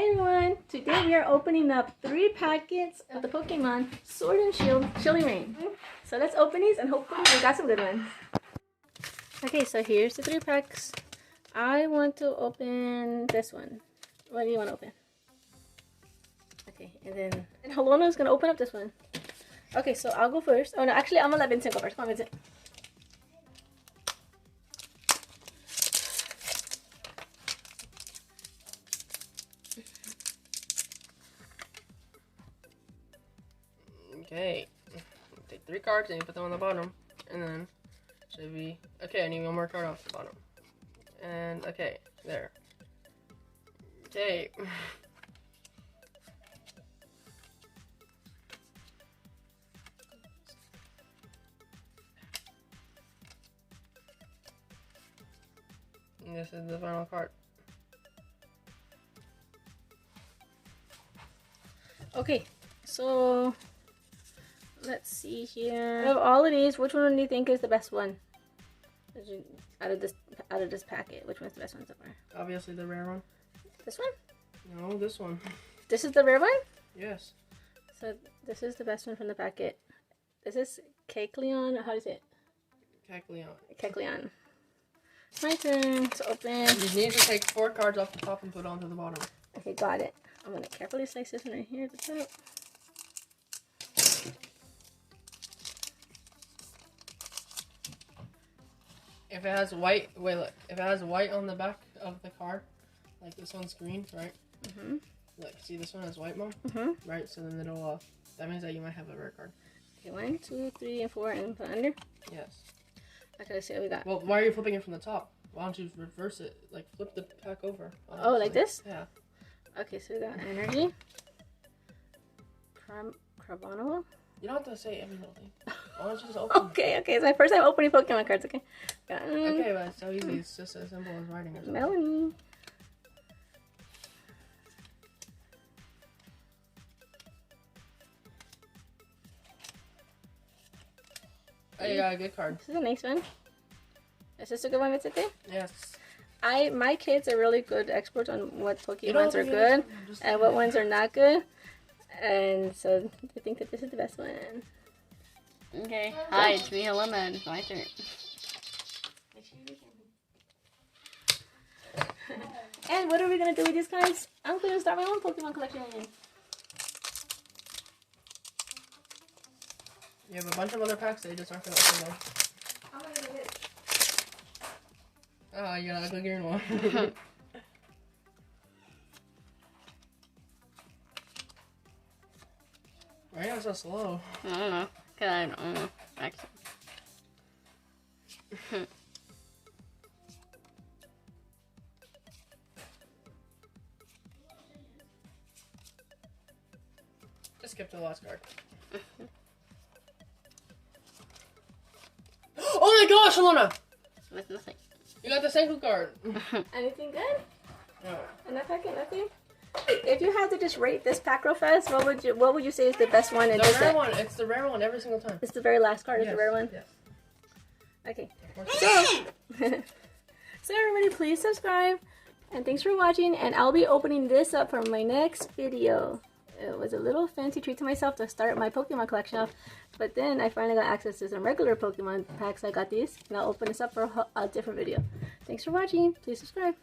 Hi everyone! Today we are opening up 3 packets of the Pokemon Sword and Shield Chilling Reign. So let's open these and hopefully we got some good ones. Okay, so here's the 3 packs. I want to open this one. What do you want to open? Okay, and then Halona's gonna open up this one. Okay, so I'll go first. Oh no, actually I'm gonna let Vincent go first. Come on, Vincent. Okay, take 3 cards and you put them on the bottom, and then should be okay. I need one more card off the bottom, and okay, there. Okay. And this is the final card. Okay, so let's see here. Of all of these, which one do you think is the best one? Out of this packet, which one's the best one so far? Obviously the rare one. This one? No, this one. This is the rare one? Yes. So this is the best one from the packet. This is Kecleon. How do you say it? Kecleon. Kecleon. My turn to open. You need to take 4 cards off the top and put it onto the bottom. Okay, got it. I'm gonna carefully slice this one right here at the top. If it has white, wait, look. If it has white on the back of the card, like this one's green, right? Mm-hmm. Look, see this one has white, Mom? Mm-hmm. Right, so then it'll, that means that you might have a rare card. Okay, 1, 2, 3, and 4, and put under. Yes. Okay, let's see what we got. Well, why are you flipping it from the top? Why don't you reverse it? Like, flip the pack over. Oh, like this? Yeah. Okay, so we got Energy. Carbonal. You don't have to say every little thing. Why don't you just open Okay, it's my first time opening Pokemon cards, okay? Got, Okay, but it's so easy. It's just as simple as writing or something. Melanie. Oh, you got a good card. This is a nice one. Is this a good one, Vincent? Yes. My kids are really good experts on what Pokemons are good and what ones are not good. And so I think that this is the best one. Okay. Hi, it's me, Helena. It's my turn. And what are we going to do with these cards? I'm going to start my own Pokemon collection. You have a bunch of other packs that you just aren't going to open them. I'm going to do this. Oh, you got a ugly green one. Why are you so slow? I don't know. Cause I don't know. Actually. Just skip to the last card. Oh my gosh, Alona! With nothing. You got the Senku card. Anything good? No. In that packet, nothing? If you had to just rate this pack real fast, what would you say is the best one in The this rare set? one. It's the rare one every single time. It's the very last card, is Yes, the rare one? Yes. Okay. Of course. So everybody, please subscribe. And thanks for watching. And I'll be opening this up for my next video. It was a little fancy treat to myself to start my Pokemon collection off. But then I finally got access to some regular Pokemon packs. I got these. And I'll open this up for a different video. Thanks for watching. Please subscribe.